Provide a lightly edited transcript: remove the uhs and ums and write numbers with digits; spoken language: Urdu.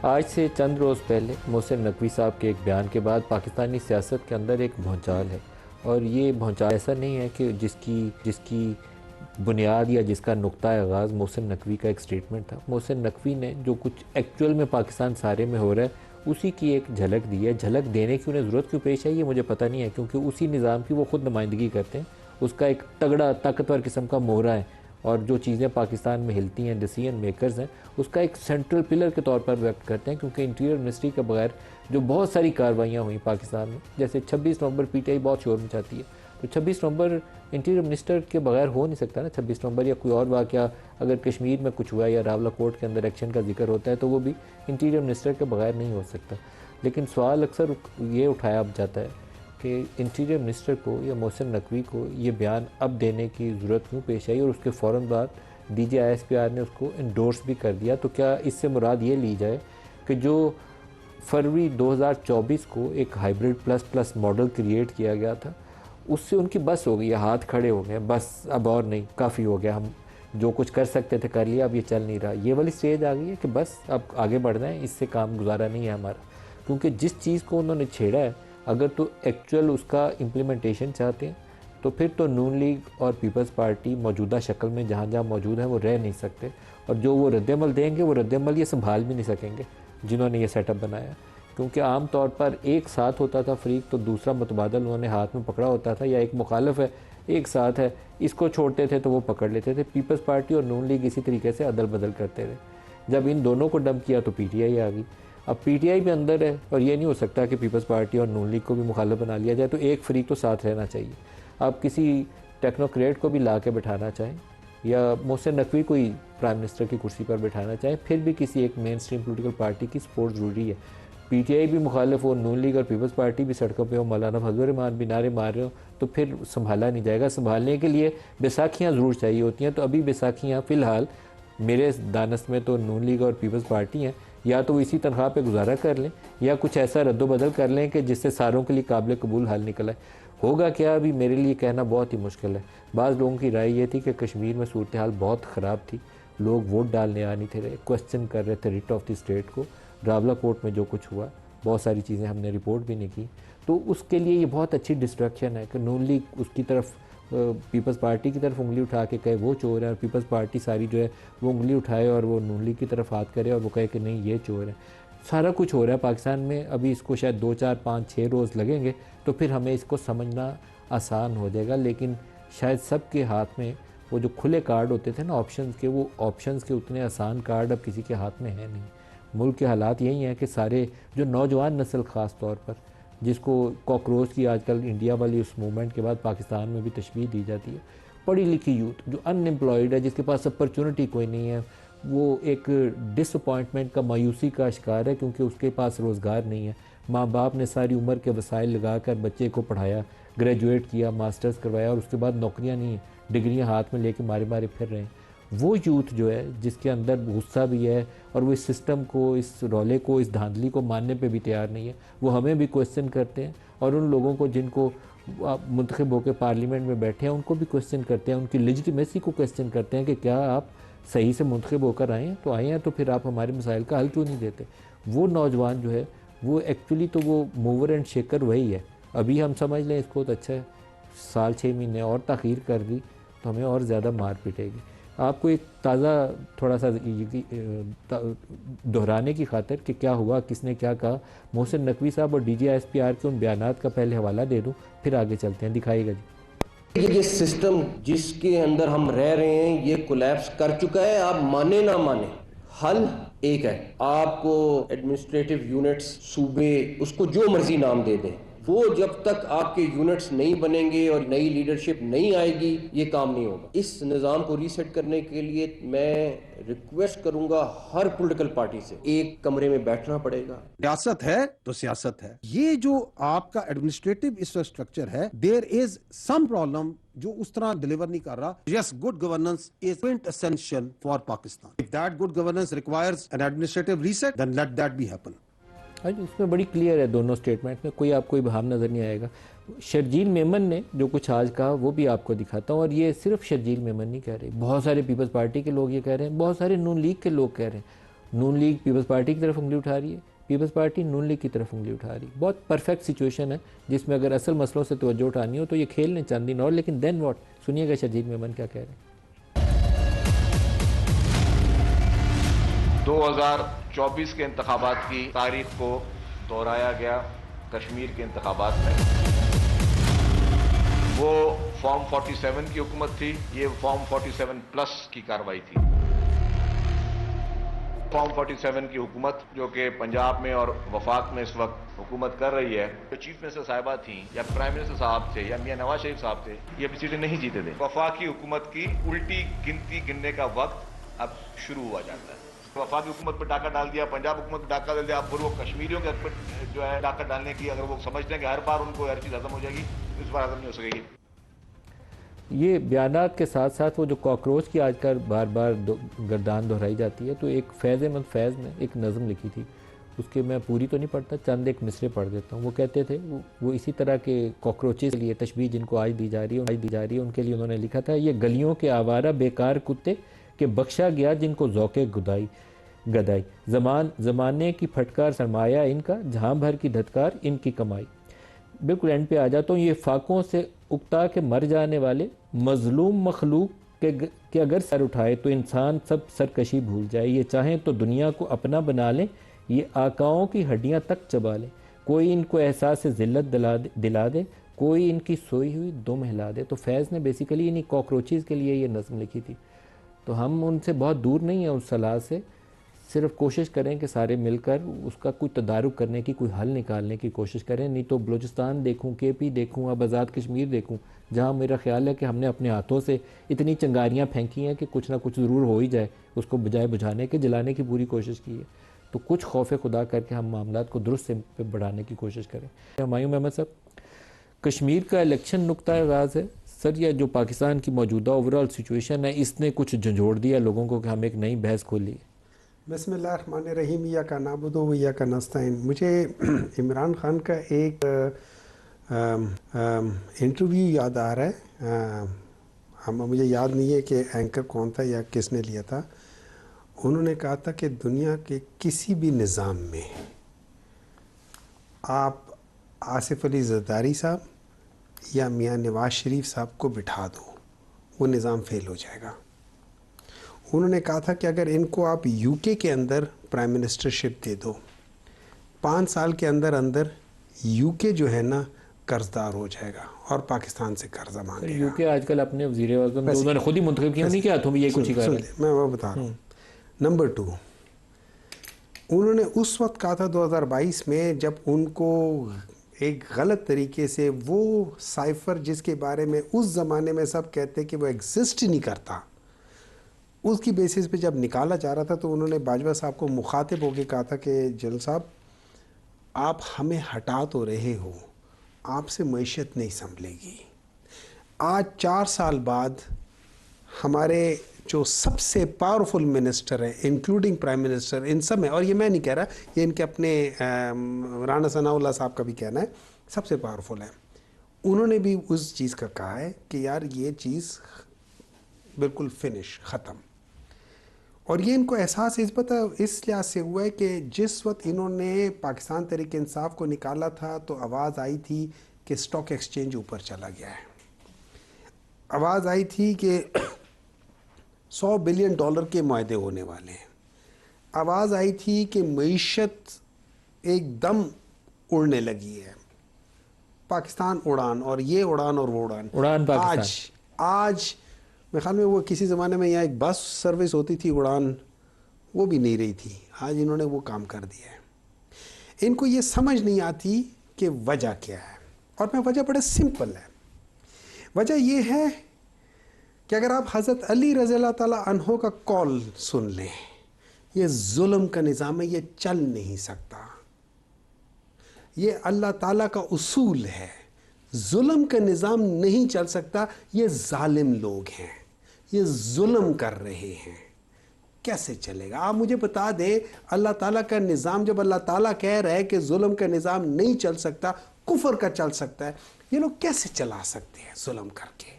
آج سے چند روز پہلے محسن نقوی صاحب کے ایک بیان کے بعد پاکستانی سیاست کے اندر ایک بھونچال ہے، اور یہ بھونچال ایسا نہیں ہے کہ جس کی بنیاد یا جس کا نقطہ آغاز محسن نقوی کا ایک سٹیٹمنٹ تھا۔ محسن نقوی نے جو کچھ ایکچول میں پاکستان سارے میں ہو رہا ہے اسی کی ایک جھلک دی ہے۔ جھلک دینے کی انہیں ضرورت کیوں پیش آئی یہ مجھے پتہ نہیں ہے، کیونکہ اسی نظام کی وہ خود نمائندگی کرتے ہیں، اس کا ایک تگڑا طاقتور قسم کا مہرہ ہے، اور جو چیزیں پاکستان میں ہلتی ہیں، ڈیسیژن میکرز ہیں، اس کا ایک سینٹرل پلر کے طور پر ویکٹ کرتے ہیں، کیونکہ انٹیریئر منسٹری کے بغیر جو بہت ساری کارروائیاں ہوئیں پاکستان میں، جیسے 26 نومبر پی ٹی آئی بہت شور مچاتی ہے، تو 26 نومبر انٹیریئر منسٹر کے بغیر ہو نہیں سکتا نا۔ 26 نومبر یا کوئی اور واقعہ اگر کشمیر میں کچھ ہوا یا راولہ کوٹ کے اندر ایکشن کا ذکر ہوتا ہے تو وہ بھی انٹیریئر منسٹر کے بغیر نہیں ہو سکتا۔ لیکن سوال اکثر یہ اٹھایا اب جاتا ہے کہ انٹیریئر منسٹر کو یا محسن نقوی کو یہ بیان اب دینے کی ضرورت کیوں پیش آئی، اور اس کے فوراً بعد D G I S P R نے اس کو انڈورس بھی کر دیا۔ تو کیا اس سے مراد یہ لی جائے کہ جو فروری 2024 کو ایک hybrid plus plus model create کیا گیا تھا اس سے ان کی بس ہو گئی ہے، ہاتھ کھڑے ہو گئے، بس اب اور نہیں، کافی ہو گیا، ہم جو کچھ کر سکتے تھے کر لیا، اب یہ چل نہیں رہا، یہ والی سٹیج آ گئی ہے کہ بس اب آگے بڑھنا ہے، اس سے کام گزارا نہیں ہے ہمارا؟ کیونکہ جس چیز کو انہوں نے چھیڑا ہے اگر تو ایکچول اس کا امپلیمنٹیشن چاہتے ہیں تو پھر تو نون لیگ اور پیپلز پارٹی موجودہ شکل میں جہاں جہاں موجود ہیں وہ رہ نہیں سکتے، اور جو وہ رد عمل دیں گے وہ رد عمل یہ سنبھال بھی نہیں سکیں گے جنہوں نے یہ سیٹ اپ بنایا، کیونکہ عام طور پر ایک ساتھ ہوتا تھا فریق تو دوسرا متبادل انہوں نے ہاتھ میں پکڑا ہوتا تھا، یا ایک مخالف ہے ایک ساتھ ہے اس کو چھوڑتے تھے تو وہ پکڑ لیتے تھے۔ پیپلز پارٹی اور نون لیگ اسی طریقے سے عدل بدل کرتے تھے، جب ان دونوں کو ڈمپ کیا تو پی ٹی آئی آ گئی، اب پی ٹی آئی بھی اندر ہے، اور یہ نہیں ہو سکتا کہ پیپلز پارٹی اور نون لیگ کو بھی مخالف بنا لیا جائے، تو ایک فریق تو ساتھ رہنا چاہیے۔ آپ کسی ٹیکنوکریٹ کو بھی لا کے بٹھانا چاہیں یا محسن نقوی کو ہی پرائم منسٹر کی کرسی پر بٹھانا چاہیں، پھر بھی کسی ایک مین سٹریم پولیٹیکل پارٹی کی سپورٹ ضروری ہے۔ پی ٹی آئی بھی مخالف ہو، نون لیگ اور پیپلز پارٹی بھی سڑکوں پہ ہو، مولانا فضل الرحمان بھی نعرے مار رہے ہو، تو پھر سنبھالا نہیں جائے گا۔ سنبھالنے کے لیے بیساکھیاں ضرور چاہیے ہوتی ہیں، تو ابھی بیساکھیاں فی الحال میرے دانست میں تو نون لیگ اور پیپلز پارٹی ہیں، یا تو اسی تنخواہ پہ گزارا کر لیں یا کچھ ایسا رد و بدل کر لیں کہ جس سے ساروں کے لیے قابل قبول حل نکل آئے۔ ہوگا کیا ابھی میرے لیے کہنا بہت ہی مشکل ہے۔ بعض لوگوں کی رائے یہ تھی کہ کشمیر میں صورتحال بہت خراب تھی، لوگ ووٹ ڈالنے آ نہیں تھے رہے، کوسچن کر رہے تھے ریٹ آف دی اسٹیٹ کو۔ راولہ کوٹ میں جو کچھ ہوا بہت ساری چیزیں ہم نے رپورٹ بھی نہیں کی، تو اس کے لیے یہ بہت اچھی ڈسٹریکشن ہے کہ نون لیگ اس کی طرف پیپلز پارٹی کی طرف انگلی اٹھا کے کہے وہ چور ہے، اور پیپلز پارٹی ساری جو ہے وہ انگلی اٹھائے اور وہ نون لیگ کی طرف ہاتھ کرے اور وہ کہے کہ نہیں یہ چور ہے۔ سارا کچھ ہو رہا ہے پاکستان میں، ابھی اس کو شاید 2 4 5 6 روز لگیں گے تو پھر ہمیں اس کو سمجھنا آسان ہو جائے گا، لیکن شاید سب کے ہاتھ میں وہ جو کھلے کارڈ ہوتے تھے نا آپشنز کے، وہ آپشنز کے اتنے آسان کارڈ اب کسی کے ہاتھ میں ہے نہیں۔ ملک کے حالات یہی ہیں کہ سارے جو نوجوان نسل خاص طور پر جس کو کاکروچ کی آج کل انڈیا والی اس موومنٹ کے بعد پاکستان میں بھی تشبیہ دی جاتی ہے، پڑھی لکھی یوتھ جو ان امپلائڈ ہے، جس کے پاس اپرچونٹی کوئی نہیں ہے، وہ ایک ڈس اپوائنٹمنٹ کا مایوسی کا شکار ہے کیونکہ اس کے پاس روزگار نہیں ہے۔ ماں باپ نے ساری عمر کے وسائل لگا کر بچے کو پڑھایا، گریجویٹ کیا، ماسٹرز کروایا، اور اس کے بعد نوکریاں نہیں ہیں، ڈگریاں ہاتھ میں لے کے مارے مارے پھر رہے ہیں۔ وہ یوتھ جو ہے جس کے اندر غصہ بھی ہے اور وہ اس سسٹم کو، اس رولے کو، اس دھاندلی کو ماننے پہ بھی تیار نہیں ہے، وہ ہمیں بھی کوسچن کرتے ہیں، اور ان لوگوں کو جن کو منتخب ہو کے پارلیمنٹ میں بیٹھے ہیں ان کو بھی کوسچن کرتے ہیں، ان کی لیجیٹیمیسی کو کوسچن کرتے ہیں کہ کیا آپ صحیح سے منتخب ہو کر آئے ہیں تو پھر آپ ہمارے مسائل کا حل کیوں نہیں دیتے؟ وہ نوجوان جو ہے وہ ایکچولی تو وہ موور اینڈ شیکر وہی ہے۔ ابھی ہم سمجھ لیں اس کو تو اچھا ہے، سال 6 مہینے اور تاخیر کر دی تو ہمیں اور زیادہ مار پیٹے گی۔ آپ کو ایک تازہ تھوڑا سا دہرانے کی خاطر کہ کیا ہوا، کس نے کیا کہا، محسن نقوی صاحب اور D G I S P R کے ان بیانات کا پہلے حوالہ دے دوں پھر آگے چلتے ہیں، دکھائیے گا جی۔ یہ سسٹم جس کے اندر ہم رہ رہے ہیں یہ کولیپس کر چکا ہے، آپ مانے نہ مانے، حل ایک ہے، آپ کو ایڈمنسٹریٹو یونٹس، صوبے، اس کو جو مرضی نام دے دیں، وہ جب تک آپ کے یونٹس نہیں بنیں گے اور نئی لیڈرشپ نہیں آئے گی یہ کام نہیں ہوگا۔ اس نظام کو ریسیٹ کرنے کے لیے میں ریکویسٹ کروں گا ہر پولیٹیکل پارٹی سے، ایک کمرے میں بیٹھنا پڑے گا۔ ریاست ہے تو سیاست ہے، یہ جو آپ کا ایڈمنسٹریٹو انفراسٹرکچر ہے، دیر از سم پرابلم جو اس طرح ڈیلیور نہیں کر رہا۔ Yes, good governance is quintessential for Pakistan. If that good governance requires an administrative reset, then let that be happen۔ اس میں بڑی کلیئر ہے دونوں سٹیٹمنٹ میں، کوئی آپ کو ابہام نظر نہیں آئے گا۔ شرجیل میمن نے جو کچھ آج کہا وہ بھی آپ کو دکھاتا ہوں، اور یہ صرف شرجیل میمن نہیں کہہ رہے، بہت سارے پیپلز پارٹی کے لوگ یہ کہہ رہے ہیں، بہت سارے نون لیگ کے لوگ کہہ رہے ہیں۔ نون لیگ پیپلز پارٹی کی طرف انگلی اٹھا رہی ہے, پیپلز پارٹی نون لیگ کی طرف انگلی اٹھا رہی ہے. بہت پرفیکٹ سچویشن ہے جس میں اگر اصل مسئلوں سے توجہ اٹھانی ہو تو یہ کھیل لیں چند دن اور, لیکن دین واٹ. سنیے گا شرجیل میمن کیا کہہ رہے ہیں. 2024 کے انتخابات کی تاریخ کو دہرایا گیا کشمیر کے انتخابات میں. وہ فارم 47 کی حکومت تھی, یہ فارم 47 پلس کی کارروائی تھی. فارم 47 کی حکومت جو کہ پنجاب میں اور وفاق میں اس وقت حکومت کر رہی ہے, جو چیف منسٹر صاحبہ تھیں یا پرائم منسٹر صاحب تھے یا میاں نواز شریف صاحب تھے, یہ اپنی سیٹیں نہیں جیتے تھے. وفاقی حکومت کی الٹی گنتی گننے کا وقت اب شروع ہوا جاتا ہے. وفاقی حکومت پہ ڈاکہ ڈال دیا, پنجاب حکومت پہ ڈاکہ ڈال دیا, اب وہ کشمیریوں کے حق پہ جو ہے ڈاکہ ڈالنے کی اگر وہ سمجھتے ہیں کہ ہر بار ان کو ہر چیز ہضم ہو جائے گی, اس بار ہضم نہیں ہو سکے گی. یہ بیانات کے ساتھ ساتھ وہ جو کاکروچ کی آج کل بار بار گردان دہرائی جاتی ہے, تو ایک فیض احمد فیض نے ایک نظم لکھی تھی, اس کے میں پوری تو نہیں پڑھتا, چند ایک مصرے پڑھ دیتا ہوں. وہ کہتے تھے وہ اسی طرح کے کاکروچز کے لیے تشبیہ جن کو آج دی جا رہی ہے ان کے لیے انہوں نے لکھا تھا, یہ گلیوں کے آوارہ بیکار کتے کہ بخشا گیا جن کو ذوق گدائی, زمانے کی پھٹکار سرمایہ ان کا, جہاں بھر کی دھتکار ان کی کمائی. بالکل اینڈ پہ آ جاتا ہوں. یہ فاقوں سے اکتا کے مر جانے والے مظلوم مخلوق کہ اگر سر اٹھائے تو انسان سب سرکشی بھول جائے. یہ چاہیں تو دنیا کو اپنا بنا لیں, یہ آقاؤں کی ہڈیاں تک چبا لیں. کوئی ان کو احساس ذلت دلا دے, کوئی ان کی سوئی ہوئی دم ہلا دے. تو فیض نے بیسیکلی انہی کاکروچز کے لیے یہ نظم لکھی تھی. تو ہم ان سے بہت دور نہیں ہیں اس صلاح سے, صرف کوشش کریں کہ سارے مل کر اس کا کوئی تدارک کرنے کی, کوئی حل نکالنے کی کوشش کریں. نہیں تو بلوچستان دیکھوں, کے پی دیکھوں, اب آزاد کشمیر دیکھوں, جہاں میرا خیال ہے کہ ہم نے اپنے ہاتھوں سے اتنی چنگاریاں پھینکی ہیں کہ کچھ نہ کچھ ضرور ہو ہی جائے, اس کو بجائے بجھانے کے جلانے کی پوری کوشش کی ہے. تو کچھ خوف خدا کر کے ہم معاملات کو درست سے بڑھانے کی کوشش کریں. ہمایوں محمد صاحب, کشمیر کا الیکشن نقطہ آغاز ہے سر, یہ جو پاکستان کی موجودہ اوورال سچویشن ہے اس نے کچھ جھنجھوڑ دیا لوگوں کو کہ ہم ایک نئی بحث کھولی ہے. بسم اللہ الرحمن الرحیم. ایاک نعبد و ایاک نستعین. مجھے عمران خان کا ایک انٹرویو یاد آ رہا ہے, مجھے یاد نہیں ہے کہ اینکر کون تھا یا کس نے لیا تھا. انہوں نے کہا تھا کہ دنیا کے کسی بھی نظام میں آپ آصف علی زرداری صاحب یا میاں نواز شریف صاحب کو بٹھا دو, وہ نظام فیل ہو جائے گا. انہوں نے کہا تھا کہ اگر ان کو آپ یو کے اندر پرائم منسٹرشپ دے دو, 5 سال کے اندر یو کے جو ہے نا قرض دار ہو جائے گا اور پاکستان سے قرضہ مانگے گا. یو کے آج کل اپنے وزیر اعظم انہوں نے خود ہی منتخب کیا, نہیں کیا, تم یہ کچھ ہی کہہ رہے ہیں. میں وہ بتا رہا ہوں. نمبر 2, انہوں نے اس وقت کہا تھا 2022 میں جب ان کو ایک غلط طریقے سے وہ سائفر جس کے بارے میں اس زمانے میں سب کہتے کہ وہ ایگزسٹ ہی نہیں کرتا, اس کی بیسس پہ جب نکالا جا رہا تھا تو انہوں نے باجوہ صاحب کو مخاطب ہو کے کہا تھا کہ جنرل صاحب آپ ہمیں ہٹا تو رہے ہو, آپ سے معیشت نہیں سنبھلے گی. آج 4 سال بعد ہمارے جو سب سے پاورفل منسٹر ہیں انکلوڈنگ پرائم منسٹر, ان سب میں, اور یہ میں نہیں کہہ رہا, یہ ان کے اپنے رانا ثناء اللہ صاحب کا بھی کہنا ہے, سب سے پاورفل ہیں. انہوں نے بھی اس چیز کا کہا ہے کہ یار یہ چیز بالکل فنش, ختم. اور یہ ان کو احساس اس لحاظ سے ہوا ہے کہ جس وقت انہوں نے پاکستان تحریک انصاف کو نکالا تھا تو آواز آئی تھی کہ اسٹاک ایکسچینج اوپر چلا گیا ہے, آواز آئی تھی کہ $100 بلین کے معاہدے ہونے والے ہیں, آواز آئی تھی کہ معیشت ایک دم اڑنے لگی ہے, پاکستان اڑان, اور یہ اڑان اور وہ اڑان آج میرے خیال میں وہ کسی زمانے میں یہاں ایک بس سروس ہوتی تھی اڑان, وہ بھی نہیں رہی تھی, آج انہوں نے وہ کام کر دیا ہے. ان کو یہ سمجھ نہیں آتی کہ وجہ کیا ہے, اور میں وجہ بڑا سمپل ہے. وجہ یہ ہے کہ اگر آپ حضرت علی رضی اللہ تعالیٰ عنہ کا قول سن لیں, یہ ظلم کا نظام ہے, یہ چل نہیں سکتا, یہ اللہ تعالیٰ کا اصول ہے, ظلم کا نظام نہیں چل سکتا, یہ ظالم لوگ ہیں, یہ ظلم کر رہے ہیں, کیسے چلے گا؟ آپ مجھے بتا دیں, اللہ تعالیٰ کا نظام جب اللہ تعالیٰ کہہ رہا ہے کہ ظلم کا نظام نہیں چل سکتا, کفر کا چل سکتا ہے, یہ لوگ کیسے چلا سکتے ہیں ظلم کر کے؟